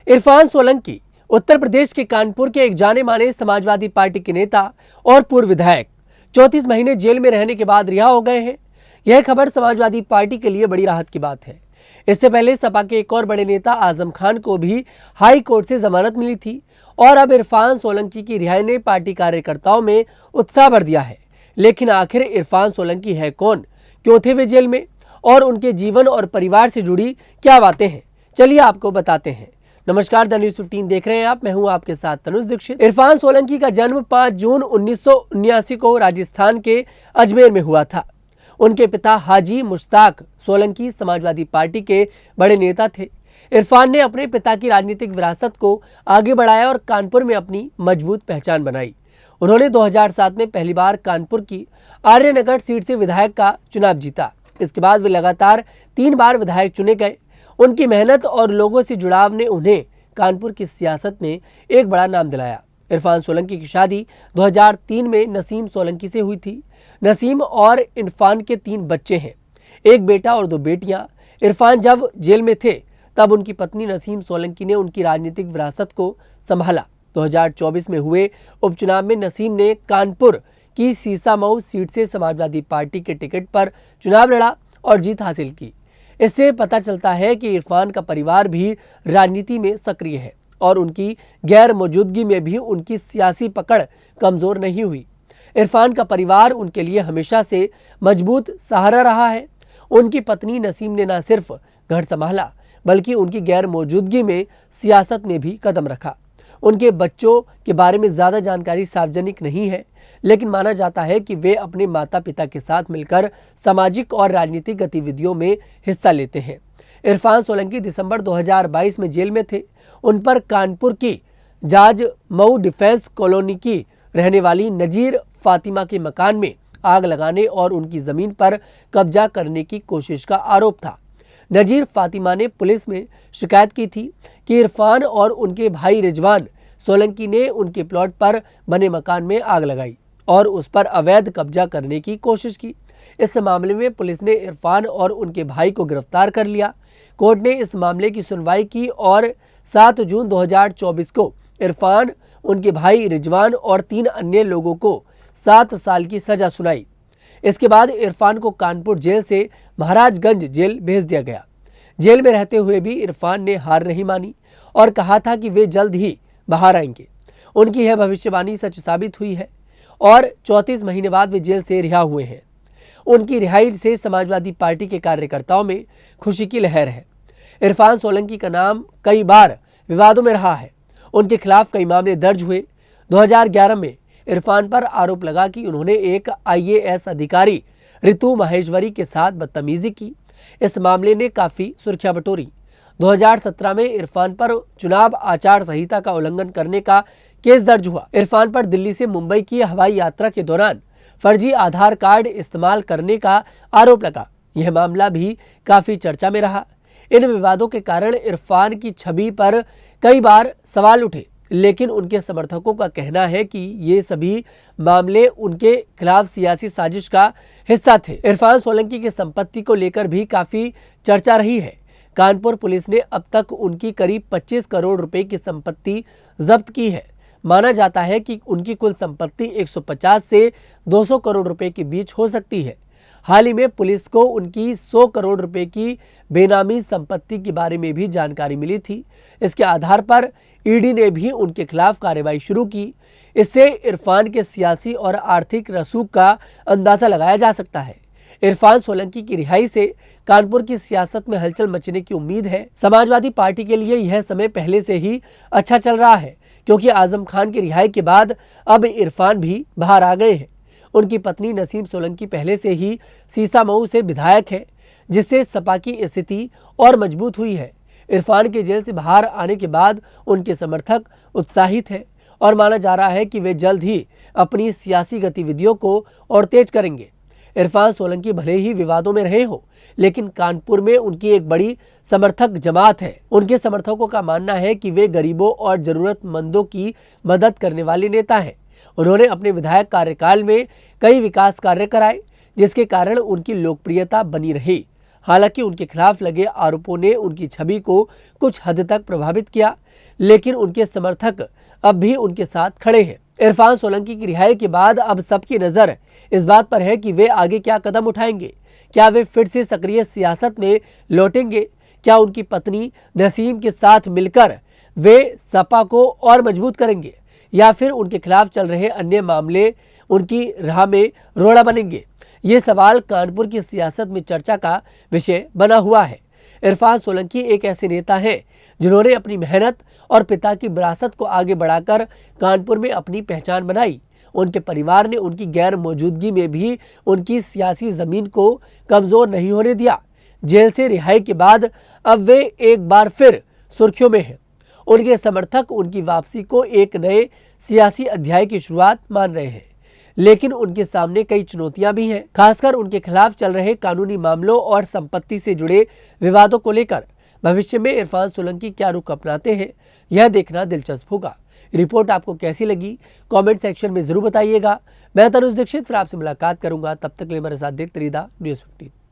इरफान सोलंकी उत्तर प्रदेश के कानपुर के एक जाने माने समाजवादी पार्टी के नेता और पूर्व विधायक 34 महीने जेल में रहने के बाद रिहा हो गए हैं। यह खबर समाजवादी पार्टी के लिए बड़ी राहत की बात है। इससे पहले सपा के एक और बड़े नेता आजम खान को भी हाई कोर्ट से जमानत मिली थी और अब इरफान सोलंकी की रिहाई ने पार्टी कार्यकर्ताओं में उत्साह भर दिया है। लेकिन आखिर इरफान सोलंकी है कौन, क्यों थे वे जेल में और उनके जीवन और परिवार से जुड़ी क्या बातें हैं, चलिए आपको बताते हैं। नमस्कार, द न्यूज़ 15 देख रहे हैं आप। मैं हूं आपके साथ तनुज दीक्षित। इरफान सोलंकी का जन्म 5 जून 1979 को राजस्थान के अजमेर में हुआ था। उनके पिता हाजी मुश्ताक सोलंकी समाजवादी पार्टी के बड़े नेता थे। इरफान ने अपने पिता की राजनीतिक विरासत को आगे बढ़ाया और कानपुर में अपनी मजबूत पहचान बनाई। उन्होंने 2007 में पहली बार कानपुर की आर्यनगर सीट से विधायक का चुनाव जीता। इसके बाद वे लगातार 3 बार विधायक चुने गए। उनकी मेहनत और लोगों से जुड़ाव ने उन्हें कानपुर की सियासत में एक बड़ा नाम दिलाया। इरफान सोलंकी की शादी 2003 में नसीम सोलंकी से हुई थी। नसीम और इरफान के 3 बच्चे हैं, एक बेटा और 2 बेटियां। इरफान जब जेल में थे तब उनकी पत्नी नसीम सोलंकी ने उनकी राजनीतिक विरासत को संभाला। 2024 में हुए उपचुनाव में नसीम ने कानपुर की सीसामऊ सीट से समाजवादी पार्टी के टिकट पर चुनाव लड़ा और जीत हासिल की। इससे पता चलता है कि इरफान का परिवार भी राजनीति में सक्रिय है और उनकी गैर मौजूदगी में भी उनकी सियासी पकड़ कमजोर नहीं हुई। इरफान का परिवार उनके लिए हमेशा से मजबूत सहारा रहा है। उनकी पत्नी नसीम ने न सिर्फ घर संभाला बल्कि उनकी गैर मौजूदगी में सियासत में भी कदम रखा। उनके बच्चों के बारे में ज़्यादा जानकारी सार्वजनिक नहीं है, लेकिन माना जाता है कि वे अपने माता पिता के साथ मिलकर सामाजिक और राजनीतिक गतिविधियों में हिस्सा लेते हैं। इरफान सोलंकी दिसंबर 2022 में जेल में थे। उन पर कानपुर की जाज मऊ डिफेंस कॉलोनी की रहने वाली नजीर फातिमा के मकान में आग लगाने और उनकी ज़मीन पर कब्जा करने की कोशिश का आरोप था। नजीर फातिमा ने पुलिस में शिकायत की थी कि इरफान और उनके भाई रिजवान सोलंकी ने उनके प्लॉट पर बने मकान में आग लगाई और उस पर अवैध कब्जा करने की कोशिश की। इस मामले में पुलिस ने इरफान और उनके भाई को गिरफ्तार कर लिया। कोर्ट ने इस मामले की सुनवाई की और 7 जून 2024 को इरफान, उनके भाई रिजवान और 3 अन्य लोगों को 7 साल की सजा सुनाई। इसके बाद इरफान को कानपुर जेल से महाराजगंज जेल भेज दिया गया। जेल में रहते हुए भी इरफान ने हार नहीं मानी और कहा था कि वे जल्द ही बाहर आएंगे। उनकी यह भविष्यवाणी सच साबित हुई है और 34 महीने बाद वे जेल से रिहा हुए हैं। उनकी रिहाई से समाजवादी पार्टी के कार्यकर्ताओं में खुशी की लहर है। इरफान सोलंकी का नाम कई बार विवादों में रहा है। उनके खिलाफ कई मामले दर्ज हुए। 2011 में इरफान पर आरोप लगा कि उन्होंने एक IAS अधिकारी ऋतु माहेश्वरी के साथ बदतमीजी की। इस मामले ने काफी सुर्खियां बटोरी। 2017 में इरफान पर चुनाव आचार संहिता का उल्लंघन करने का केस दर्ज हुआ। इरफान पर दिल्ली से मुंबई की हवाई यात्रा के दौरान फर्जी आधार कार्ड इस्तेमाल करने का आरोप लगा। यह मामला भी काफी चर्चा में रहा। इन विवादों के कारण इरफान की छवि पर कई बार सवाल उठे, लेकिन उनके समर्थकों का कहना है कि ये सभी मामले उनके खिलाफ सियासी साजिश का हिस्सा थे। इरफान सोलंकी की संपत्ति को लेकर भी काफी चर्चा रही है। कानपुर पुलिस ने अब तक उनकी करीब 25 करोड़ रुपए की संपत्ति जब्त की है। माना जाता है कि उनकी कुल संपत्ति 150 से 200 करोड़ रुपए के बीच हो सकती है। हाल ही में पुलिस को उनकी 100 करोड़ रुपए की बेनामी संपत्ति के बारे में भी जानकारी मिली थी। इसके आधार पर ईडी ने भी उनके खिलाफ कार्रवाई शुरू की। इससे इरफान के सियासी और आर्थिक रसूख का अंदाजा लगाया जा सकता है। इरफान सोलंकी की रिहाई से कानपुर की सियासत में हलचल मचने की उम्मीद है। समाजवादी पार्टी के लिए यह समय पहले से ही अच्छा चल रहा है, क्योंकि आजम खान की रिहाई के बाद अब इरफान भी बाहर आ गए हैं। उनकी पत्नी नसीम सोलंकी पहले से ही सीसामऊ से विधायक है, जिससे सपा की स्थिति और मजबूत हुई है। इरफान के जेल से बाहर आने के बाद उनके समर्थक उत्साहित हैं और माना जा रहा है कि वे जल्द ही अपनी सियासी गतिविधियों को और तेज करेंगे। इरफान सोलंकी भले ही विवादों में रहे हो, लेकिन कानपुर में उनकी एक बड़ी समर्थक जमात है। उनके समर्थकों का मानना है कि वे गरीबों और जरूरतमंदों की मदद करने वाले नेता हैं। उन्होंने अपने विधायक कार्यकाल में कई विकास कार्य कराए, जिसके कारण उनकी लोकप्रियता बनी रही। हालांकि उनके खिलाफ लगे आरोपों ने उनकी छवि को कुछ हद तक प्रभावित किया, लेकिन उनके समर्थक अब भी उनके साथ खड़े हैं। इरफान सोलंकी की रिहाई के बाद अब सबकी नजर इस बात पर है कि वे आगे क्या कदम उठाएंगे। क्या वे फिर से सक्रिय सियासत में लौटेंगे? क्या उनकी पत्नी नसीम के साथ मिलकर वे सपा को और मजबूत करेंगे, या फिर उनके खिलाफ चल रहे अन्य मामले उनकी राह में रोड़ा बनेंगे? ये सवाल कानपुर की सियासत में चर्चा का विषय बना हुआ है। इरफान सोलंकी एक ऐसे नेता हैं जिन्होंने अपनी मेहनत और पिता की विरासत को आगे बढ़ाकर कानपुर में अपनी पहचान बनाई। उनके परिवार ने उनकी गैर मौजूदगी में भी उनकी सियासी जमीन को कमजोर नहीं होने दिया। जेल से रिहाई के बाद अब वे एक बार फिर सुर्खियों में हैं। उनके समर्थक उनकी वापसी को एक नए सियासी अध्याय की शुरुआत मान रहे हैं, लेकिन उनके सामने कई चुनौतियां भी हैं, खासकर उनके खिलाफ चल रहे कानूनी मामलों और संपत्ति से जुड़े विवादों को लेकर। भविष्य में इरफान सोलंकी क्या रुख अपनाते हैं, यह देखना दिलचस्प होगा। रिपोर्ट आपको कैसी लगी, कमेंट सेक्शन में जरूर बताइएगा। मैं तनुज दीक्षित फिर आपसे मुलाकात करूंगा। तब तक के लिए मेरे साथ देखते रहिए न्यूज़ 15।